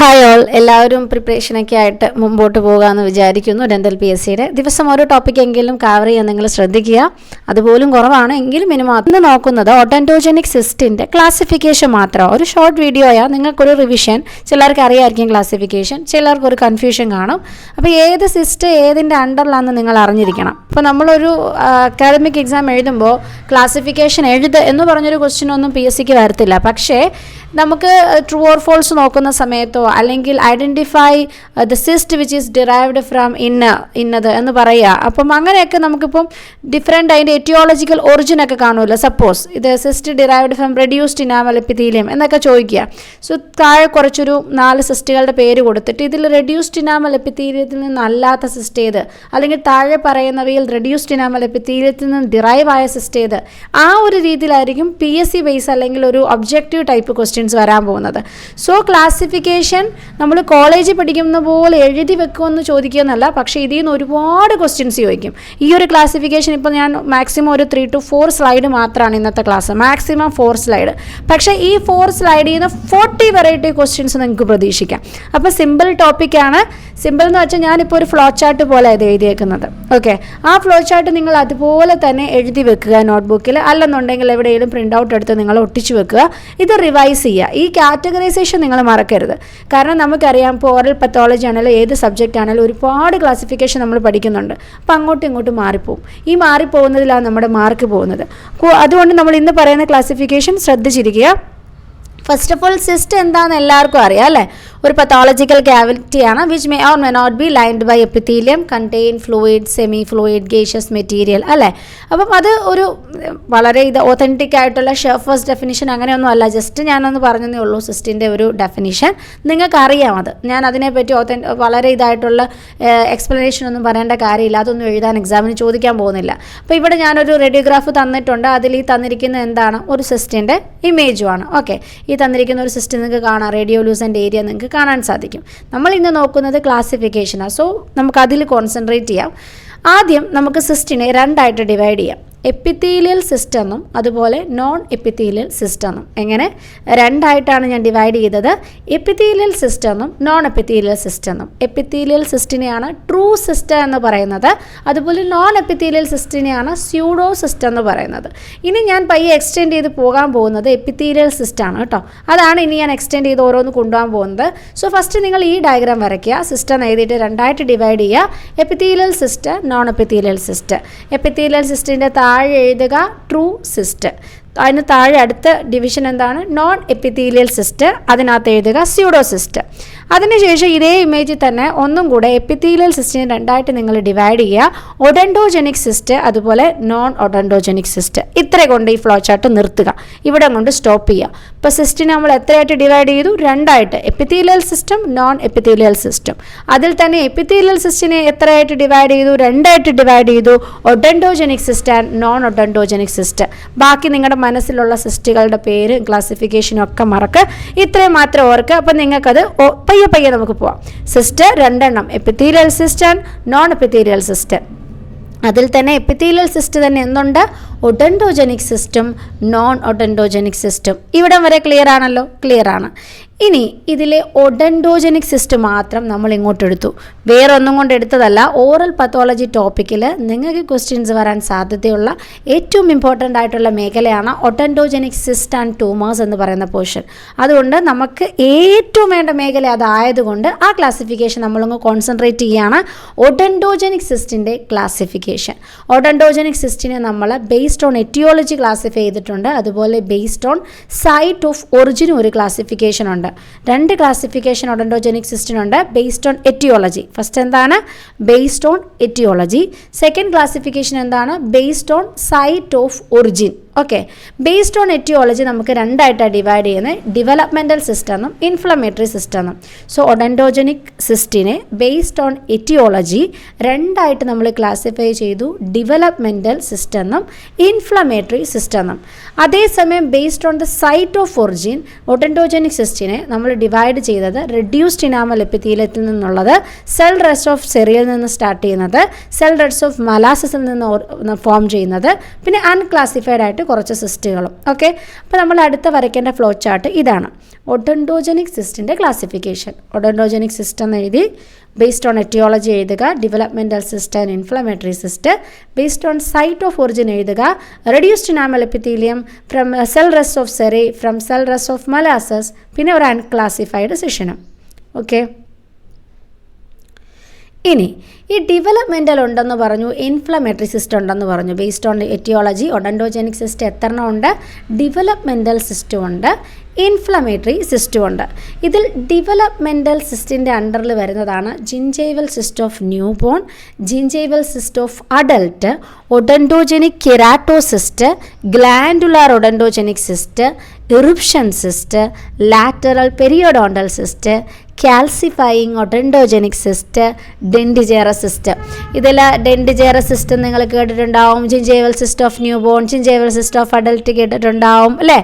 Hi all, എല്ലാവരും പ്രിപ്പറേഷനൊക്കെ ആയിട്ട് മുമ്പോട്ട് പോകാമെന്ന് വിചാരിക്കുന്നു. ഡെൻ്റൽ PSCയുടെ ദിവസം ഓരോ ടോപ്പിക്കെങ്കിലും കവർ ചെയ്യാൻ നിങ്ങൾ ശ്രദ്ധിക്കുക. അതുപോലും കുറവാണ് എങ്കിലും മിനിമം ഇന്ന് നോക്കുന്നത് ഓഡോന്റോജനിക് സിസ്റ്റിൻ്റെ ക്ലാസിഫിക്കേഷൻ മാത്രമാണ്. ഒരു ഷോർട്ട് വീഡിയോയാണ്, നിങ്ങൾക്കൊരു റിവിഷൻ. ചിലർക്ക് അറിയാമായിരിക്കും ക്ലാസിഫിക്കേഷൻ, ചിലർക്കൊരു കൺഫ്യൂഷൻ കാണും. അപ്പോൾ ഏത് സിസ്റ്റ് ഏതിൻ്റെ അണ്ടറിലാണെന്ന് നിങ്ങൾ അറിഞ്ഞിരിക്കണം. ഇപ്പോൾ നമ്മളൊരു അക്കാഡമിക് എക്സാം എഴുതുമ്പോൾ ക്ലാസിഫിക്കേഷൻ എന്ന് പറഞ്ഞൊരു ക്വസ്റ്റ്യനൊന്നും PSCക്ക് വരത്തില്ല. പക്ഷേ നമുക്ക് ട്രൂ ഓർ ഫോൾസ് നോക്കുന്ന സമയത്തോ അല്ലെങ്കിൽ identify the cyst which is derived from ഇന്നത് എന്ന് പറയുക. അപ്പം അങ്ങനെയൊക്കെ നമുക്കിപ്പം ഡിഫറെൻ്റ് അതിൻ്റെ എറ്റിയോളജിക്കൽ ഒറിജിനൊക്കെ കാണുമല്ലോ. സപ്പോസ് ഇത് cyst derived from reduced enamel epithelium എന്നൊക്കെ ചോദിക്കുക. സോ താഴെ കുറച്ചൊരു 4 സിസ്റ്റുകളുടെ പേര് കൊടുത്തിട്ട് ഇതിൽ റെഡ്യൂസ്ഡ് ഇനാമൽ എപ്പിത്തീലിയത്തിൽ നിന്നല്ലാത്ത സിസ്റ്റ് ഏത്, അല്ലെങ്കിൽ താഴെ പറയുന്നവയിൽ റെഡ്യൂസ്ഡ് ഇനാമൽ എപ്പിത്തീലിയത്തിൽ നിന്ന് ഡിറൈവ് ആയ സിസ്റ്റ് ഏത്, ആ ഒരു രീതിയിലായിരിക്കും PSC ബേസ് അല്ലെങ്കിൽ ഒരു ഒബ്ജക്റ്റീവ് ടൈപ്പ് ക്വസ്റ്റ്യൻസ് വരാൻ പോകുന്നത്. സോ ക്ലാസിഫിക്കേഷൻ നമ്മൾ കോളേജിൽ പഠിക്കുന്ന പോലെ എഴുതി വെക്കുമെന്ന് ചോദിക്കുമെന്നല്ല, പക്ഷേ ഇതിൽ നിന്ന് ഒരുപാട് ക്വസ്റ്റ്യൻസ് ചോദിക്കും. ഈ ഒരു ക്ലാസിഫിക്കേഷൻ ഇപ്പോൾ ഞാൻ മാക്സിമം ഒരു 3 to 4 സ്ലൈഡ് മാത്രമാണ് ഇന്നത്തെ ക്ലാസ്, മാക്സിമം 4 സ്ലൈഡ്. പക്ഷേ ഈ 4 സ്ലൈഡിൽ നിന്ന് 40 വെറൈറ്റി ക്വസ്റ്റ്യൻസ് നിങ്ങൾക്ക് പ്രതീക്ഷിക്കാം. അപ്പോൾ സിമ്പിൾ ടോപ്പിക്കാണ്. സിമ്പിൾ എന്ന് വെച്ചാൽ ഞാനിപ്പോൾ ഒരു ഫ്ലോ ചാർട്ട് പോലെ ഇത് എഴുതിയേക്കുന്നത്. ഓക്കെ, ആ ഫ്ലോ ചാർട്ട് നിങ്ങൾ അതുപോലെ തന്നെ എഴുതി വെക്കുക നോട്ട്ബുക്കിൽ, അല്ലെന്നുണ്ടെങ്കിൽ എവിടെയെങ്കിലും പ്രിൻ്റ് ഔട്ട് എടുത്ത് നിങ്ങൾ ഒട്ടിച്ച് വെക്കുക. ഇത് റിവൈസ് ചെയ്യുക. ഈ കാറ്റഗറൈസേഷൻ നിങ്ങൾ മറക്കരുത്. കാരണം നമുക്കറിയാം ഇപ്പോൾ ഓറൽ പത്തോളജി ആണെങ്കിലും ഏത് സബ്ജക്റ്റ് ആണെങ്കിലും ഒരുപാട് ക്ലാസിഫിക്കേഷൻ നമ്മൾ പഠിക്കുന്നുണ്ട്. അപ്പോൾ അങ്ങോട്ടും ഇങ്ങോട്ടും മാറിപ്പോവും. ഈ മാറിപ്പോകുന്നതിലാണ് നമ്മുടെ മാർക്ക് പോകുന്നത്. അതുകൊണ്ട് നമ്മൾ ഇന്ന് പറയുന്ന ക്ലാസിഫിക്കേഷൻ ശ്രദ്ധിച്ചിരിക്കുക. ഫസ്റ്റ് ഓഫ് ഓൾ സിസ്റ്റ് എന്താണെന്ന് എല്ലാവർക്കും അറിയാം അല്ലേ. ഒരു പത്തോളജിക്കൽ ക്യാവിറ്റിയാണ് which may or may not be lined by epithelium, contain fluid, semi fluid, gaseous material അല്ലേ. അപ്പം അത് ഒരു വളരെ ഒതൻറ്റിക് ആയിട്ടുള്ള ഷെഫേഴ്സ് ഡെഫിനിഷൻ അങ്ങനെയൊന്നും അല്ല, ജസ്റ്റ് ഞാനൊന്ന് പറഞ്ഞതേ ഉള്ളൂ സിസ്റ്റിൻ്റെ ഒരു ഡെഫിനിഷൻ. നിങ്ങൾക്ക് അറിയാം അത്. ഞാൻ അതിനെപ്പറ്റി വളരെ ഇതായിട്ടുള്ള എക്സ്പ്ലനേഷൻ ഒന്നും പറയേണ്ട കാര്യമില്ല. അതൊന്നും എഴുതാൻ എക്സാമിന് ചോദിക്കാൻ പോകുന്നില്ല. അപ്പോൾ ഇവിടെ ഞാനൊരു റേഡിയോഗ്രാഫ് തന്നിട്ടുണ്ട്. അതിൽ ഈ തന്നിരിക്കുന്ന എന്താണ്, ഒരു സിസ്റ്റിൻ്റെ ഇമേജുമാണ്. ഓക്കെ, ഈ തന്നിരിക്കുന്ന ഒരു സിസ്റ്റം നിങ്ങൾക്ക് കാണാം. റേഡിയോലൂസൻ്റ് ഏരിയ നിങ്ങൾക്ക് കാണാൻ സാധിക്കും. നമ്മൾ ഇന്ന് നോക്കുന്നത് ക്ലാസിഫിക്കേഷനാണ്. സോ നമുക്ക് അതിൽ കോൺസെൻട്രേറ്റ് ചെയ്യാം. ആദ്യം നമുക്ക് സിസ്റ്റിനെ 2 ആയിട്ട് ഡിവൈഡ് ചെയ്യാം. എപ്പിത്തീലിയൽ സിസ്റ്റം എന്നും അതുപോലെ നോൺ എപ്പിത്തീലിയൽ സിസ്റ്റം എന്നും. എങ്ങനെ 2 ആയിട്ടാണ് ഞാൻ ഡിവൈഡ് ചെയ്തത്. എപ്പിത്തീലിയൽ സിസ്റ്റം എന്നും നോൺ എപ്പിത്തീലിയൽ സിസ്റ്റം എന്നും. എപ്പിത്തീലിയൽ സിസ്റ്റിനെയാണ് ട്രൂ സിസ്റ്റം എന്ന് പറയുന്നത്. അതുപോലെ നോൺ എപ്പിത്തീലിയൽ സിസ്റ്റിനെയാണ് സ്യൂഡോ സിസ്റ്റം എന്ന് പറയുന്നത്. ഇനി ഞാൻ പയ്യെ എക്സ്റ്റെൻഡ് ചെയ്ത് പോകാൻ പോകുന്നത് എപ്പിത്തീലിയൽ സിസ്റ്റമാണ് കേട്ടോ. അതാണ് ഇനി ഞാൻ എക്സ്റ്റെൻഡ് ചെയ്ത് ഓരോന്ന് കൊണ്ടുപോകാൻ പോകുന്നത്. സോ ഫസ്റ്റ് നിങ്ങൾ ഈ ഡയഗ്രാം വരയ്ക്കുക. സിസ്റ്റം എഴുതിയിട്ട് 2 ആയിട്ട് ഡിവൈഡ് ചെയ്യുക. Epithelial cyst, non epithelial cyst. Epithelial സിസ്റ്റിൻ്റെ താഴെ എഴുതുക ട്രൂ സിസ്റ്റ്. അതിന് താഴെ അടുത്ത ഡിവിഷൻ എന്താണ്, നോൺ എപ്പിത്തീലിയൽ സിസ്റ്റ്. അതിനകത്ത് എഴുതുക സ്യൂഡോ സിസ്റ്റ്. അതിനുശേഷം ഇതേ ഇമേജിൽ തന്നെ ഒന്നും കൂടെ എപ്പിത്തീലിയൽ സിസ്റ്റിനെ 2 ആയിട്ട് നിങ്ങൾ ഡിവൈഡ് ചെയ്യുക. ഒഡോന്റോജനിക് സിസ്റ്റ് അതുപോലെ നോൺ ഒഡോന്റോജനിക് സിസ്റ്റ്. ഇത്ര കൊണ്ട് ഈ ഫ്ലോ ചാർട്ട് നിർത്തുക. ഇവിടെ കൊണ്ട് സ്റ്റോപ്പ് ചെയ്യുക. ഇപ്പോൾ സിസ്റ്റിനെ നമ്മൾ എത്രയായിട്ട് ഡിവൈഡ് ചെയ്തു, 2 ആയിട്ട്. Epithelial system, non epithelial system. അതിൽ തന്നെ എപ്പിത്തീലിയൽ സിസ്റ്റിനെ എത്രയായിട്ട് ഡിവൈഡ് ചെയ്തു, 2 ആയിട്ട് ഡിവൈഡ് ചെയ്തു. ഒഡോന്റോജനിക് സിസ്റ്റ് ആൻഡ് നോൺ ഒഡോന്റോജനിക് സിസ്റ്റ്. ബാക്കി നിങ്ങളുടെ മനസ്സിലുള്ള സിസ്റ്റുകളുടെ പേര് ക്ലാസിഫിക്കേഷനും ഒക്കെ മറക്കുക. ഇത്രയും മാത്രം ഓർക്കുക. അപ്പം നിങ്ങൾക്കത് പയ്യെ നമുക്ക് പോവാം. സിസ്റ്റ് 2 എണ്ണം, epithelial cyst and non epithelial cyst. അതിൽ തന്നെ എപ്പിത്തീലിയൽ സിസ്റ്റ് തന്നെ എന്തുണ്ട്, ഒഡോന്റോജനിക് സിസ്റ്റം, നോൺ ഒഡോന്റോജനിക് സിസ്റ്റം. ഇവിടം വരെ ക്ലിയർ ആണല്ലോ? ക്ലിയർ ആണ്. ഇനി ഇതിലെ ഒഡോന്റോജനിക് സിസ്റ്റം മാത്രം നമ്മൾ ഇങ്ങോട്ട് എടുത്തു. വേറെ ഒന്നും കൊണ്ട് എടുത്തതല്ല. ഓറൽ പത്തോളജി ടോപ്പിക്കിൽ നിങ്ങൾക്ക് ക്വസ്റ്റ്യൻസ് വരാൻ സാധ്യതയുള്ള ഏറ്റവും ഇമ്പോർട്ടൻ്റ് ആയിട്ടുള്ള മേഖലയാണ് ഒഡോന്റോജനിക് സിസ്റ്റ് ആൻഡ് ട്യൂമേഴ്സ് എന്ന് പറയുന്ന പോർഷൻ. അതുകൊണ്ട് നമുക്ക് ഏറ്റവും വേണ്ട മേഖല അതായതുകൊണ്ട് ആ ക്ലാസിഫിക്കേഷൻ നമ്മളൊന്ന് കോൺസെൻട്രേറ്റ് ചെയ്യുകയാണ്. ഒഡോന്റോജനിക് സിസ്റ്റിൻ്റെ ക്ലാസിഫിക്കേഷൻ. ഒഡോന്റോജനിക് സിസ്റ്റിനെ നമ്മൾ ബേസ്ഡ് ഓൺ എറ്റിയോളജി ക്ലാസിഫൈ ചെയ്തിട്ടുണ്ട്. അതുപോലെ ബേസ്ഡ് ഓൺ സൈറ്റ് ഓഫ് ഒറിജിനും ഒരു ക്ലാസിഫിക്കേഷൻ ഉണ്ട്. 2 ക്ലാസിഫിക്കേഷൻ ഒഡോന്റോജനിക് സിസ്റ്റിനുണ്ട് ബേസ്ഡ് ഓൺ എറ്റിയോളജി. ഫസ്റ്റ് എന്താണ്, based on aetiology. Second classification എന്താണ്, based on site of origin. Okay, based on aetiology നമുക്ക് 2 ആയിട്ടാണ് ഡിവൈഡ് ചെയ്യുന്നത്. ഡെവലപ്മെൻറ്റൽ സിസ്റ്റം എന്നും ഇൻഫ്ലമേറ്ററി സിസ്റ്റം എന്നും. സോ ഒഡോന്റോജനിക് സിസ്റ്റിനെ ബേസ്ഡ് ഓൺ എറ്റിയോളജി 2 ആയിട്ട് നമ്മൾ ക്ലാസിഫൈ ചെയ്തു. ഡെവലപ്മെൻറ്റൽ സിസ്റ്റം എന്നും ഇൻഫ്ലമേറ്ററി സിസ്റ്റം എന്നും. അതേസമയം based on the site of origin odontogenic സിസ്റ്റിനെ നമ്മൾ ഡിവൈഡ് ചെയ്തത് റെഡ്യൂസ്ഡ് ഇനാമൽ എപ്പിത്തീലിയത്തിൽ നിന്നുള്ളത്, സെൽ റെസ്റ്റ് ഓഫ് സെറിയിൽ നിന്ന് സ്റ്റാർട്ട് ചെയ്യുന്നത്, സെൽ റെസ്റ്റ് ഓഫ് മലാസിസിൽ നിന്ന് ഫോം ചെയ്യുന്നത്, പിന്നെ അൺക്ലാസിഫൈഡ് ആയിട്ട് കുറച്ച് സിസ്റ്റുകളും. ഓക്കെ, അപ്പോൾ നമ്മൾ അടുത്ത വരയ്ക്കേണ്ട ഫ്ലോ ചാർട്ട് ഇതാണ്. ഒഡോണ്ടോജനിക് സിസ്റ്റിൻ്റെ ക്ലാസിഫിക്കേഷൻ. ഒഡോണ്ടോജനിക് സിസ്റ്റ് എന്ന് എഴുതി, ബേസ്ഡ് ഓൺ എറ്റിയോളജി എഴുതുക, developmental cyst and inflammatory cyst. Based on site of origin എഴുതുക, reduced enamel epithelium from cell rest of Serres, from cell rest of Malassez, പിന്നെ ഒരു അൺക്ലാസിഫൈഡ് സെഷനും. ഓക്കെ, ഇനി ഈ developmental ഉണ്ടെന്ന് പറഞ്ഞു, ഇൻഫ്ലമേറ്ററി സിസ്റ്റ് ഉണ്ടെന്ന് പറഞ്ഞു. ബേസ്ഡ് ഓൺ എറ്റിയോളജി ഒഡോണ്ടോജനിക് സിസ്റ്റ് എത്രണ്ണം ഉണ്ട്? ഡെവലപ്മെൻറ്റൽ സിസ്റ്റും ഉണ്ട്, ഇൻഫ്ലമേറ്ററി സിസ്റ്റും ഉണ്ട്. ഇതിൽ ഡെവലപ്മെൻറ്റൽ സിസ്റ്റിൻ്റെ അണ്ടറിൽ വരുന്നതാണ് gingival cyst of newborn, gingival cyst of adult, odontogenic keratocyst, glandular odontogenic cyst, eruption cyst, lateral periodontal cyst, calcifying odontogenic cyst, dentigerous cyst. ഇതിൽ dentigerous cyst നിങ്ങൾ കേട്ടിട്ടുണ്ടാവും, gingival cyst of newborn, gingival cyst of adult കേട്ടിട്ടുണ്ടാവും അല്ലേ.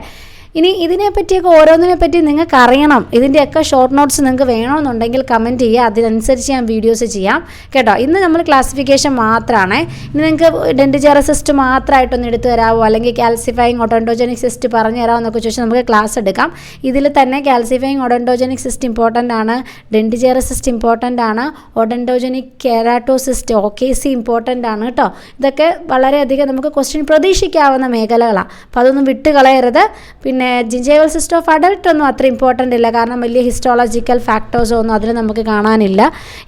ഇനി ഇതിനെപ്പറ്റിയൊക്കെ ഓരോന്നിനെപ്പറ്റി നിങ്ങൾക്ക് അറിയണം, ഇതിൻ്റെയൊക്കെ short notes നിങ്ങൾക്ക് വേണമെന്നുണ്ടെങ്കിൽ കമൻറ്റ് ചെയ്യുക, അതിനനുസരിച്ച് ഞാൻ വീഡിയോസ് ചെയ്യാം കേട്ടോ. ഇന്ന് നമ്മൾ ക്ലാസിഫിക്കേഷൻ മാത്രമാണ്. ഇനി നിങ്ങൾക്ക് ഡെൻഡിജേറസ് സിസ്റ്റ് മാത്രമായിട്ടൊന്ന് എടുത്തു തരാമോ, അല്ലെങ്കിൽ കാൽസിഫയിങ് ഒഡോണ്ടോജനിക് സിസ്റ്റ് പറഞ്ഞു തരാമോ എന്നൊക്കെ ചോദിച്ചാൽ നമുക്ക് ക്ലാസ് എടുക്കാം. ഇതിൽ തന്നെ കാൽസിഫയിങ് ഒഡോണ്ടോജനിക് സിസ്റ്റ് ഇമ്പോർട്ടൻ്റ് ആണ്, ഡെൻഡിജേറസ് സിസ്റ്റ് ഇമ്പോർട്ടൻ്റ് ആണ്, ഒഡോണ്ടോജനിക് കെരാറ്റോസിസ്റ്റ് OKC ഇമ്പോർട്ടൻ്റ് ആണ് കേട്ടോ. ഇതൊക്കെ വളരെയധികം നമുക്ക് ക്വസ്റ്റ്യൻ പ്രതീക്ഷിക്കാവുന്ന മേഖലകളാണ്, അപ്പോൾ അതൊന്നും വിട്ട് കളയരുത്. പിന്നെ ജിഞ്ചൈവൽ സിസ്റ്റ് ഓഫ് അഡൽട്ട് ഒന്നും അത്ര ഇമ്പോർട്ടൻ്റ് ഇല്ല, കാരണം വലിയ ഹിസ്റ്റോളജിക്കൽ ഫാക്ടേഴ്സോ ഒന്നും അതിൽ നമുക്ക് കാണാനില്ല.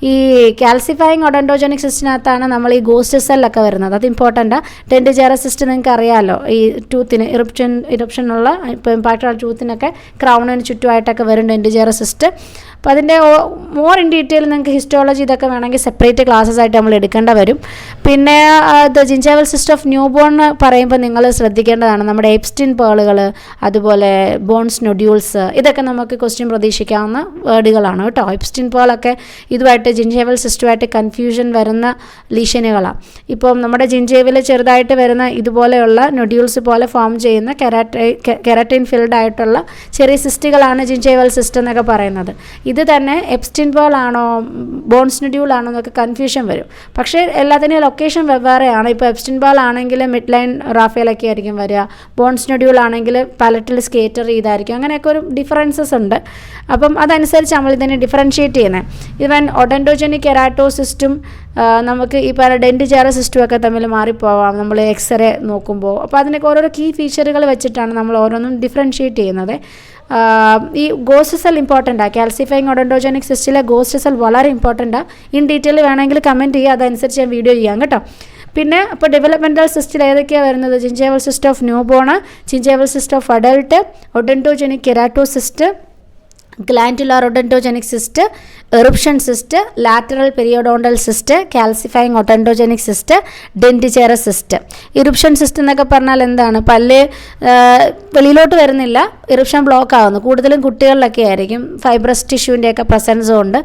ഈ കാൽസിഫയിങ് ഒഡോണ്ടോജനിക് സിസ്റ്റിനകത്താണ് നമ്മൾ ഈ ഗോസ്റ്റ് സെല്ലൊക്കെ വരുന്നത്, അത് ഇമ്പോർട്ടൻ്റാണ്. ഡെൻഡിജേറസ് സിസ്റ്റ് നിങ്ങൾക്ക് അറിയാമല്ലോ, ഈ ടൂത്തിന് ഇറപ്ഷനുള്ള ഇപ്പോൾ ഇമ്പാക്റ്റുള്ള ടൂത്തിനൊക്കെ ക്രൗണിന് ചുറ്റുമായിട്ടൊക്കെ വരും ഡെൻഡിജേറസ് സിസ്റ്റ്. അപ്പോൾ അതിൻ്റെ മോർ ഇൻ ഡീറ്റെയിൽ നിങ്ങൾക്ക് ഹിസ്റ്റോളജി ഇതൊക്കെ വേണമെങ്കിൽ സെപ്പറേറ്റ് ക്ലാസ്സസ് ആയിട്ട് നമ്മൾ എടുക്കേണ്ട വരും. പിന്നെ gingival cyst of new born പറയുമ്പോൾ നിങ്ങൾ ശ്രദ്ധിക്കേണ്ടതാണ് നമ്മുടെ എപ്സ്റ്റീൻ പേളുകൾ, അതുപോലെ ബോൺസ് നൊഡ്യൂൾസ്, ഇതൊക്കെ നമുക്ക് ക്വസ്റ്റ്യൻ പ്രതീക്ഷിക്കാവുന്ന വേർഡുകളാണ് കേട്ടോ. എപ്സ്റ്റീൻ പേളൊക്കെ ഇതുമായിട്ട് ജിഞ്ചൈവൽ സിസ്റ്റുമായിട്ട് കൺഫ്യൂഷൻ വരുന്ന ലീഷനുകളാണ്. ഇപ്പം നമ്മുടെ ജിഞ്ചൈവിൽ ചെറുതായിട്ട് വരുന്ന ഇതുപോലെയുള്ള നൊഡ്യൂൾസ് പോലെ ഫോം ചെയ്യുന്ന കെരാറ്റിൻ ഫിൽഡ് ആയിട്ടുള്ള ചെറിയ സിസ്റ്റുകളാണ് ജിഞ്ചൈവൽ സിസ്റ്റ് എന്നൊക്കെ പറയുന്നത്. ഇത് തന്നെ എപ്സ്റ്റീൻ പേൾ ആണോ ബോൺസ് നൊഡ്യൂൾ ആണോ എന്നൊക്കെ കൺഫ്യൂഷൻ വരും. പക്ഷേ എല്ലാത്തിൻ്റെയും ലൊക്കേഷൻ വെവ്വേറെയാണ്. ഇപ്പോൾ എപ്സ്റ്റീൻ പേൾ ആണെങ്കിൽ മിഡ് ലൈൻ റാഫേലൊക്കെ ആയിരിക്കും വരിക, ബോൺസ് നൊഡ്യൂൾ ആണെങ്കിൽ പാലറ്റിൽ സ്കേറ്റർ ചെയ്തായിരിക്കും, അങ്ങനെയൊക്കെ ഒരു ഡിഫറൻസസ് ഉണ്ട്. അപ്പം അതനുസരിച്ച് നമ്മൾ ഇതിനെ ഡിഫറൻഷ്യേറ്റ് ചെയ്യുന്നത്. ഇവൻ ഒഡോണ്ടോജനിക് കെരാറ്റോസിസ്റ്റും നമുക്ക് ഈ പറയുന്ന ഡെൻഡിജേറസ് സിസ്റ്റും ഒക്കെ തമ്മിൽ മാറിപ്പോവാം നമ്മൾ എക്സ്റേ നോക്കുമ്പോൾ. അപ്പോൾ അതിനൊക്കെ ഓരോരോ കീ ഫീച്ചറുകൾ വെച്ചിട്ടാണ് നമ്മൾ ഓരോന്നും ഡിഫറൻഷ്യേറ്റ് ചെയ്യുന്നത്. ഈ ഗോസ്റ്റ് സെൽ ഇമ്പോർട്ടൻ്റാണ്, കാൽസിഫയിങ് ഒഡോണ്ടോജനിക് സിസ്റ്റിലെ ഗോസ്റ്റ് സെൽ വളരെ ഇമ്പോർട്ടൻ്റാണ്. ഇൻ ഡീറ്റെയിൽ വേണമെങ്കിൽ കമൻറ്റ് ചെയ്യുക, അതനുസരിച്ച് ഞാൻ വീഡിയോ ചെയ്യാം കേട്ടോ. പിന്നെ ഇപ്പോൾ ഡെവലപ്മെൻറ്റൽ സിസ്റ്റിൽ ഏതൊക്കെയാണ് വരുന്നത്? Gingival cyst of newborn, gingival cyst of adult, odontogenic keratocyst, glandular odontogenic cyst, eruption cyst, lateral periodontal cyst, calcifying odontogenic cyst, dentigerous cyst. Eruption cyst എന്നൊക്കെ പറഞ്ഞാൽ എന്താണ്? പല്ല് വെളിയിലോട്ട് വരുന്നില്ല, ഇറിപ്ഷൻ ബ്ലോക്ക് ആകുന്നു. കൂടുതലും കുട്ടികളിലൊക്കെ ആയിരിക്കും, ഫൈബ്രസ് ടിഷ്യൂവിൻ്റെയൊക്കെ പ്രസൻസും ഉണ്ട്.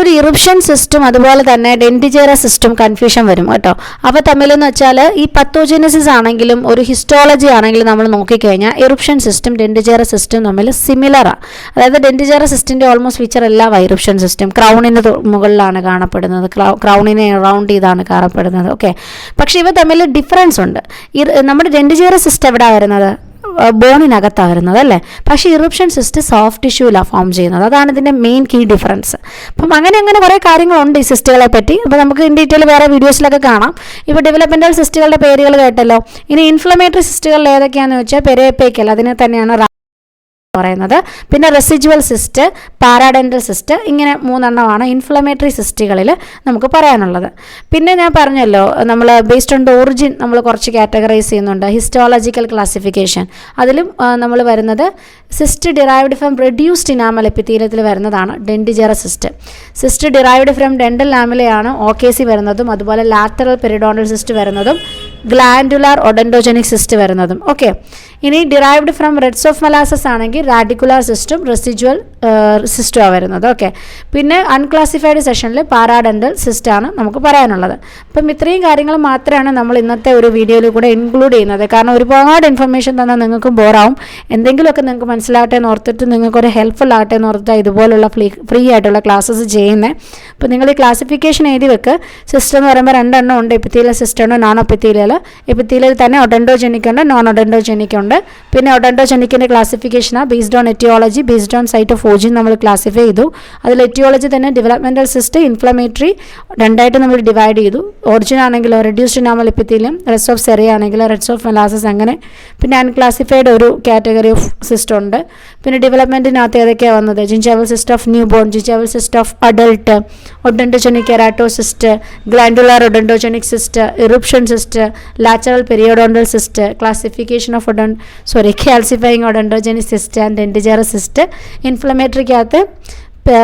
ഒരു ഇറിപ്ഷൻ സിസ്റ്റും അതുപോലെ തന്നെ ഡെൻഡിജേറസ് സിസ്റ്റും കൺഫ്യൂഷൻ വരും കേട്ടോ. അവ തമ്മിലെന്ന് വെച്ചാൽ ഈ പത്തോജനസിസ് ആണെങ്കിലും ഒരു ഹിസ്റ്റോളജി ആണെങ്കിലും നമ്മൾ നോക്കിക്കഴിഞ്ഞാൽ ഇറിപ്ഷൻ സിസ്റ്റും ഡെൻഡിജേറസ് സിസ്റ്റും തമ്മിൽ സിമിലറാണ്. അതായത് ഡെൻഡിജേറസ് സിസ്റ്റിൻ്റെ ഓൾമോസ്റ്റ് ഫീച്ചർ എല്ലാം ഇറിപ്ഷൻ സിസ്റ്റം ക്രൗണിന് മുകളിലാണ് കാണപ്പെടുന്നത്, ക്രൗണിനെ റൗണ്ട് ചെയ്താണ് കാണപ്പെടുന്നത്. ഓക്കെ, പക്ഷേ ഇവ തമ്മിൽ ഡിഫറൻസ് ഉണ്ട്. നമ്മുടെ ഡെൻഡിജേറസ് സിസ്റ്റം എവിടെയാണ് വരുന്നത്? ബോണിനകത്താണ് വരുന്നത് അല്ലേ. പക്ഷേ ഇറിപ്ഷൻ സിസ്റ്റ് സോഫ്റ്റ് ടിഷ്യൂലാണ് ഫോം ചെയ്യുന്നത്. അതാണ് ഇതിൻ്റെ മെയിൻ കീ ഡിഫറൻസ്. അപ്പം അങ്ങനെ കുറേ കാര്യങ്ങളുണ്ട് ഈ സിസ്റ്റുകളെ പറ്റി. അപ്പോൾ നമുക്ക് ഇൻ ഡീറ്റെയിൽ വേറെ വീഡിയോസിലൊക്കെ കാണാം. ഇപ്പോൾ ഡെവലപ്മെൻറ്റൽ സിസ്റ്റുകളുടെ പേരുകൾ കേട്ടല്ലോ. ഇനി ഇൻഫ്ലമേറ്ററി സിസ്റ്റുകളിൽ ഏതൊക്കെയാണെന്ന് വെച്ചാൽ പെരിയോപ്പൈക്കൽ, അതിനെ തന്നെയാണ് പറയുന്നത്. പിന്നെ റെസിജ്വൽ സിസ്റ്റ്, പാരാഡെന്റൽ സിസ്റ്റ്, ഇങ്ങനെ 3 എണ്ണമാണ് ഇൻഫ്ലമേറ്ററി സിസ്റ്റുകളിൽ നമുക്ക് പറയാനുള്ളത്. പിന്നെ ഞാൻ പറഞ്ഞല്ലോ നമ്മൾ ബേസ്ഡ് ഓൺ ദ ഒറിജിൻ നമ്മൾ കുറച്ച് കാറ്റഗറൈസ് ചെയ്യുന്നുണ്ട്, ഹിസ്റ്റോളജിക്കൽ ക്ലാസിഫിക്കേഷൻ. അതിലും നമ്മൾ വരുന്നത് cyst derived from reduced enamel എപ്പിത്തീലിയത്തിൽ വരുന്നതാണ് dentigerous cyst. Cyst derived from dental ലാമിലയാണ് OKC വരുന്നതും, അതുപോലെ ലാറ്ററൽ പെരിഡോണ്ടൽ സിസ്റ്റ് വരുന്നതും, ഗ്ലാൻഡുലാർ ഒഡോണ്ടോജനിക് സിസ്റ്റ് വരുന്നതും. ഓക്കെ, ഇനി derived from rests of Malassez ആണെങ്കിൽ റാഡിക്കുലാർ സിസ്റ്റും റെസിജ്വൽ സിസ്റ്റുമാണ് വരുന്നത്. ഓക്കെ, പിന്നെ അൺക്ലാസിഫൈഡ് സെഷനിൽ പാരാഡെന്റൽ സിസ്റ്റാണ് നമുക്ക് പറയാനുള്ളത്. അപ്പം ഇത്രയും കാര്യങ്ങൾ മാത്രമാണ് നമ്മൾ ഇന്നത്തെ ഒരു വീഡിയോയിൽ കൂടെ ഇൻക്ലൂഡ് ചെയ്യുന്നത്. കാരണം ഒരുപാട് ഇൻഫർമേഷൻ തന്നാൽ നിങ്ങൾക്കും ബോറാവും. എന്തെങ്കിലുമൊക്കെ നിങ്ങൾക്ക് മനസ്സിലാവട്ടെ എന്ന് ഓർത്തിട്ട് നിങ്ങൾക്കൊരു ഹെൽപ്ഫുൾ ആകട്ടെ എന്ന് ഓർത്തിട്ട് ഇതുപോലുള്ള ഫ്രീ ആയിട്ടുള്ള ക്ലാസ്സസ് ചെയ്യുന്നത്. അപ്പോൾ നിങ്ങൾ ഈ ക്ലാസിഫിക്കേഷൻ എഴുതി വെക്ക്. സിസ്റ്റം എന്ന് പറയുമ്പോൾ 2 എണ്ണം ഉണ്ട്, എപ്പിത്തീലിയൽ സിസ്റ്റം ഉണ്ട്, നോൺ എപ്പിത്തീലിയൽ. എപ്പിത്തീലിയൽ തന്നെ ഒഡൻഡോജനിക് ഉണ്ട്, നോൺ ഒഡൻഡോജനിക് ഉണ്ട്. പിന്നെ ഒഡൻഡോജനിക്കിൻ്റെ ക്ലാസിഫിക്കേഷനാണ് based on aetiology, based on site of origin നമ്മൾ ക്ലാസിഫൈ ചെയ്തു. അതിൽ എറ്റിയോളജി തന്നെ ഡെവലപ്മെൻറ്റൽ സിസ്റ്റ്, ഇൻഫ്ലമേറ്ററി രണ്ടായിട്ട് നമ്മൾ ഡിവൈഡ് ചെയ്തു. ഒറിജിൻ ആണെങ്കിലോ reduced enamel epithelium, rest of സെറിയ ആണെങ്കിലോ റെസ്റ്റ് ഓഫ് മെലാസസ് അങ്ങനെ. പിന്നെ അൺക്ലാസിഫൈഡ് ഒരു കാറ്റഗറി ഓഫ് സിസ്റ്റം ഉണ്ട്. പിന്നെ ഡെവലപ്മെൻറ്റിനകത്ത് ഏതൊക്കെയാണ് വന്നത്? Gingival cyst of newborn, gingival cyst of adult, odontogenic keratocyst, glandular odontogenic cyst, eruption cyst, lateral periodontal cyst, classification of calcifying odontogenic cyst and dentigerous cyst. ഇൻഫ്ലമേറ്ററിക്കകത്ത്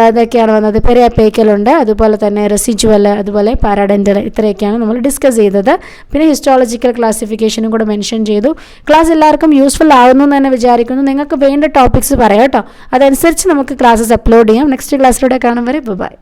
ഇതൊക്കെയാണ് വന്നത്. പെരിഅപ്പേക്കലുണ്ട്, അതുപോലെ തന്നെ റെസിജുവൽ, അതുപോലെ പാരാഡെൻ്റൽ. ഇത്രയൊക്കെയാണ് നമ്മൾ ഡിസ്കസ് ചെയ്തത്. പിന്നെ ഹിസ്റ്റോളജിക്കൽ ക്ലാസിഫിക്കേഷനും കൂടെ മെൻഷൻ ചെയ്തു. ക്ലാസ് എല്ലാവർക്കും യൂസ്ഫുൾ ആകുന്നു എന്ന് തന്നെ വിചാരിക്കുന്നു. നിങ്ങൾക്ക് വേണ്ട ടോപ്പിക്സ് പറയാം കേട്ടോ, അതനുസരിച്ച് നമുക്ക് ക്ലാസ്സസ് അപ്ലോഡ് ചെയ്യാം. നെക്സ്റ്റ് ക്ലാസ്സിലൂടെ കാണും വരെ ബൈ.